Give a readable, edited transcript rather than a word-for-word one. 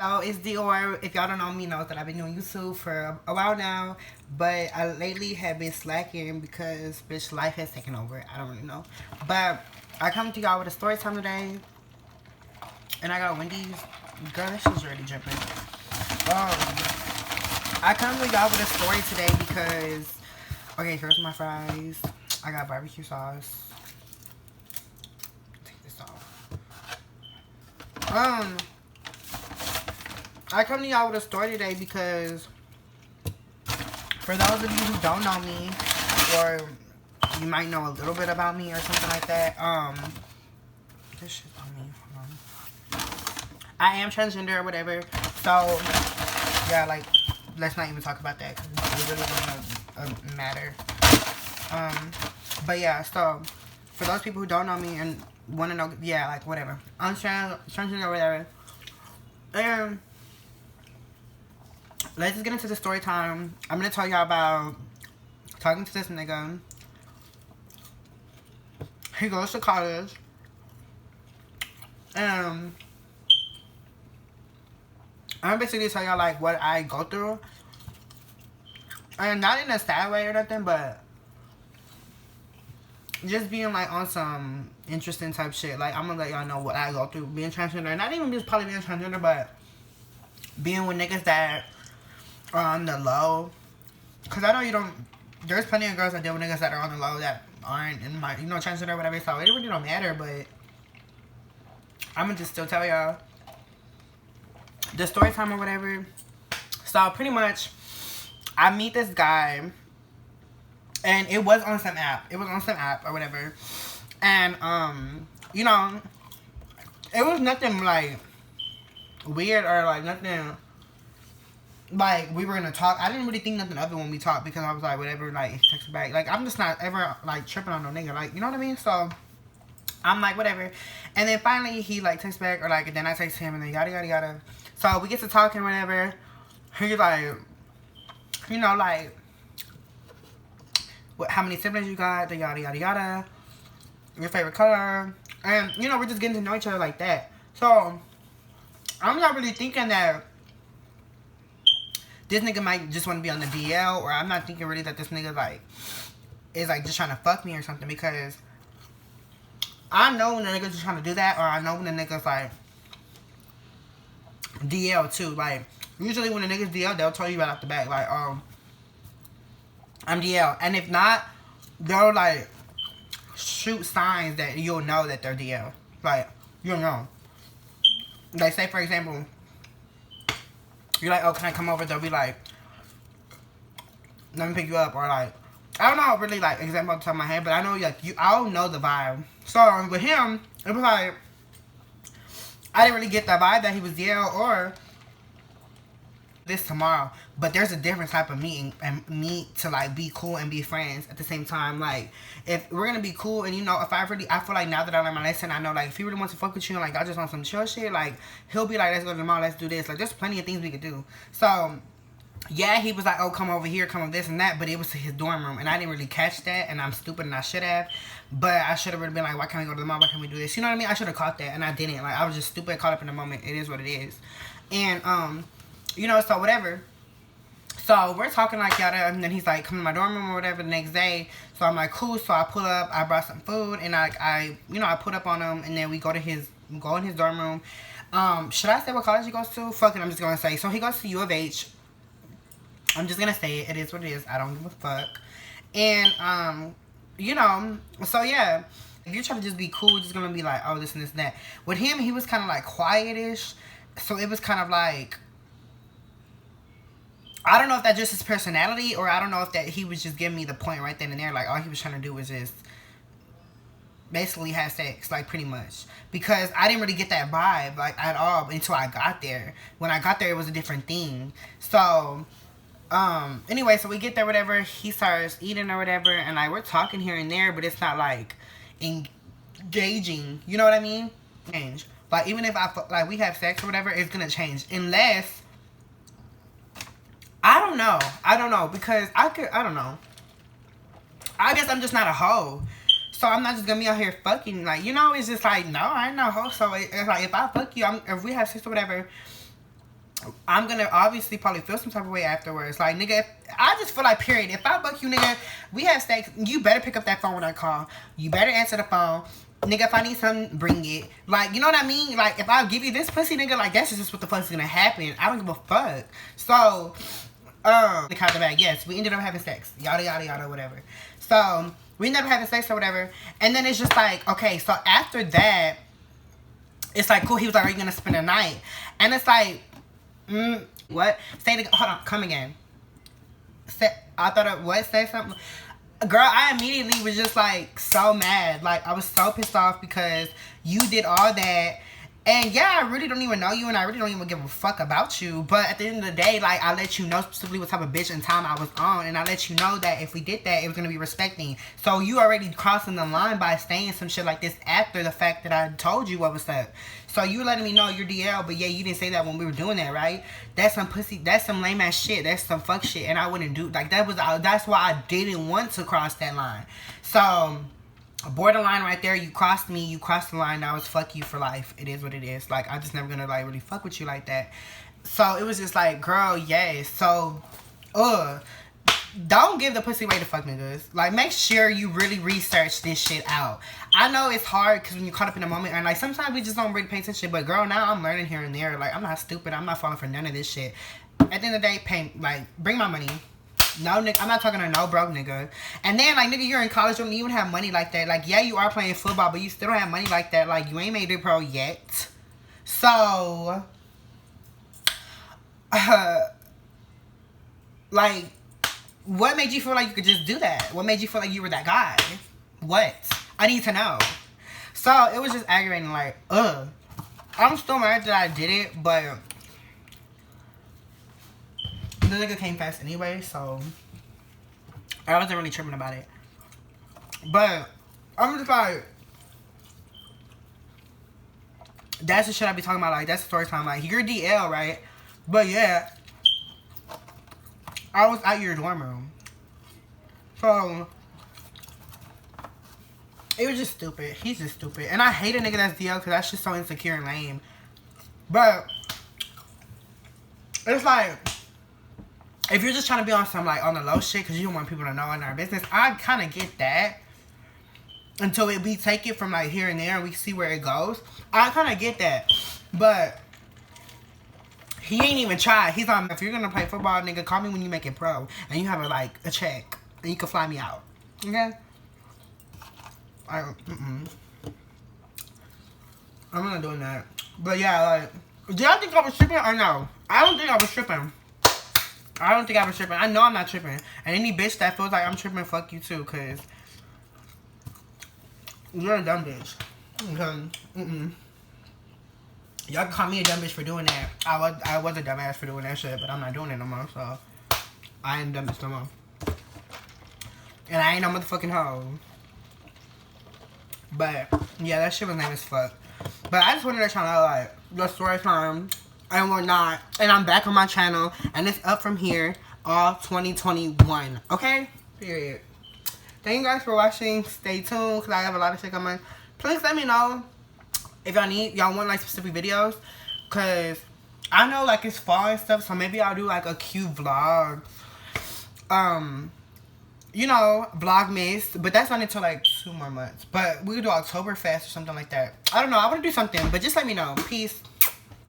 So it's Dior. If y'all don't know me, know that I've been doing YouTube for a while now, but I lately have been slacking because bitch life has taken over. I don't really know, but I come to y'all with a story time today, and I got Wendy's. Girl, this shit's already dripping. I come to y'all with a story today because okay, here's my fries. I got barbecue sauce. Take this off. I come to y'all with a story today because for those of you who don't know me, or you might know a little bit about me or something like that, this shit's on me. Hold on. I am transgender or whatever, so yeah, like, let's not even talk about that because it really doesn't matter. But yeah, so for those people who don't know me and want to know, yeah, like whatever, I'm transgender or whatever, and let's just get into the story time. I'm gonna tell y'all about talking to this nigga. He goes to college. I'm basically tell y'all like what I go through. And not in a sad way or nothing, but just being like on some interesting type shit. Like I'm gonna let y'all know what I go through being transgender. Not even just probably being transgender, but being with niggas that are on the low. Cause I know you don't. There's plenty of girls that deal with niggas that are on the low that aren't in my, transgender or whatever. So it really don't matter. But I'm gonna just still tell y'all the story time or whatever. So pretty much, I meet this guy, and it was on some app. It was on some app or whatever, and it was nothing like weird or like nothing. Like, we were gonna talk. I didn't really think nothing of it when we talked because I was like, whatever, like, he texted back. Like, I'm just not ever, like, tripping on no nigga. Like, you know what I mean? So, I'm like, whatever. And then finally, he, like, texts back, or, like, then I text him, and then yada, yada, yada. So, we get to talking, whatever. He's like, like, how many siblings you got, the yada, yada, yada. Your favorite color. And, we're just getting to know each other like that. So, I'm not really thinking that this nigga might just want to be on the DL, or I'm not thinking really that this nigga, like, is, like, just trying to fuck me or something, because I know when the nigga's just trying to do that, or I know when the nigga's, like, DL, too. Like, usually when the nigga's DL, they'll tell you right off the bat, like, I'm DL. And if not, they'll, like, shoot signs that you'll know that they're DL. Like, you'll know. Like, say, for example, you're like, oh, can I come over? They'll be like, let me pick you up. Or like, I don't know really like example off the top of my head, but I know like I'll know the vibe. So with him, it was like, I didn't really get the vibe that he was DL or this tomorrow. But there's a different type of meeting and meet to like be cool and be friends at the same time. Like, if we're gonna be cool and if I feel like now that I learned my lesson, I know like if he really wants to fuck with you and like I just want some chill shit, like he'll be like, let's go to the mall, let's do this. Like there's plenty of things we could do. So yeah, he was like, oh, come over here, come over this and that, but it was to his dorm room and I didn't really catch that, and I'm stupid and I should have. But I should have really been like, why can't we go to the mall, why can't we do this? You know what I mean? I should have caught that and I didn't. Like I was just stupid, caught up in the moment. It is what it is. And so whatever. So we're talking like yada, and then he's like, come to my dorm room or whatever the next day. So I'm like, cool. So I pull up, I brought some food, and I put up on him, and then we go in his dorm room. Should I say what college he goes to? Fuck it, I'm just gonna say. So he goes to U of H. I'm just gonna say it. It is what it is. I don't give a fuck. And so yeah. If you're trying to just be cool, just gonna be like, oh, this and this and that. With him, he was kind of like quietish. So it was kind of like, I don't know if that's just his personality, or I don't know if that he was just giving me the point right then and there. Like, all he was trying to do was just basically have sex, like, pretty much. Because I didn't really get that vibe, like, at all until I got there. When I got there, it was a different thing. So, anyway, so we get there, whatever. He starts eating or whatever, and, like, we're talking here and there, but it's not, like, engaging. You know what I mean? Change. Like, even if we have sex or whatever, it's gonna change. Unless, I don't know, because I don't know. I guess I'm just not a hoe. So I'm not just gonna be out here fucking, like, it's just like, no, I ain't no hoe. So it's like, if I fuck you, if we have sex or whatever, I'm gonna obviously probably feel some type of way afterwards. Like, nigga, I just feel like, period, if I buck you, nigga, we have sex, you better pick up that phone when I call. You better answer the phone. Nigga, if I need something, bring it. Like, you know what I mean? Like, if I give you this pussy, nigga, like, that's just what the fuck's gonna happen. I don't give a fuck. So, the count the bag, yes, we ended up having sex. Yada, yada, yada, whatever. So, we ended up having sex or whatever. And then it's just like, okay, so after that, it's like, cool, he was like, are you gonna spend the night? And it's like, what? Say it again. Hold on, come again. I thought what? Say something. Girl, I immediately was just like so mad. Like, I was so pissed off because you did all that. And yeah, I really don't even know you and I really don't even give a fuck about you. But at the end of the day, like, I let you know specifically what type of bitch and time I was on. And I let you know that if we did that, it was going to be respecting. So you already crossing the line by saying some shit like this after the fact that I told you what was up. So you letting me know you're DL, but yeah, you didn't say that when we were doing that, right? That's some pussy, that's some lame ass shit. That's some fuck shit. And I wouldn't do, like, that's why I didn't want to cross that line. So, borderline right there, you crossed me, you crossed the line. Now it's fuck you for life. It is what it is. Like, I'm just never gonna like really fuck with you like that. So it was just like, girl, yes. So don't give the pussy away to fuck niggas. Like, make sure you really research this shit out. I know it's hard because when you're caught up in the moment, and like sometimes we just don't really pay attention, but girl, now I'm learning here and there. Like, I'm not stupid, I'm not falling for none of this shit. At the end of the day, bring my money. No, nigga, I'm not talking to no broke nigga. And then, like, nigga, you're in college, you don't even have money like that. Like, yeah, you are playing football, but you still don't have money like that. Like, you ain't made it pro yet. So, like, what made you feel like you could just do that? What made you feel like you were that guy? What? I need to know. So, it was just aggravating, like, I'm still mad that I did it, but the nigga came fast anyway, so I wasn't really tripping about it. But I'm just like, that's the shit I be talking about. Like, that's the story time. Like, you're DL, right? But yeah, I was at your dorm room, so it was just stupid. He's just stupid, and I hate a nigga that's DL because that's just so insecure and lame. But it's like, if you're just trying to be on some, like, on the low shit because you don't want people to know in our business, I kind of get that. Until we take it from, like, here and there and we see where it goes. I kind of get that. But he ain't even tried. He's like, if you're going to play football, nigga, call me when you make it pro. And you have, a check. And you can fly me out. Okay? I'm not doing that. But yeah, like, did y'all think I was tripping or no? I don't think I was tripping. I don't think I was tripping. I know I'm not tripping. And any bitch that feels like I'm tripping, fuck you too, cause you're a dumb bitch. Okay. Y'all can call me a dumb bitch for doing that. I was a dumbass for doing that shit, but I'm not doing it no more, so I ain't dumb bitch no more. And I ain't no motherfucking hoe. But yeah, that shit was lame as fuck. But I just wanted to let y'all know, like, the story time and whatnot. And I'm back on my channel, and it's up from here all 2021. Okay? Period. Thank you guys for watching. Stay tuned, because I have a lot of shit coming. Please let me know if y'all want, like, specific videos. Because I know, like, it's fall and stuff, so maybe I'll do, like, a cute vlog. You know, Vlogmas. But that's not until, like, 2 more months. But we could do Oktoberfest or something like that. I don't know. I want to do something, but just let me know. Peace.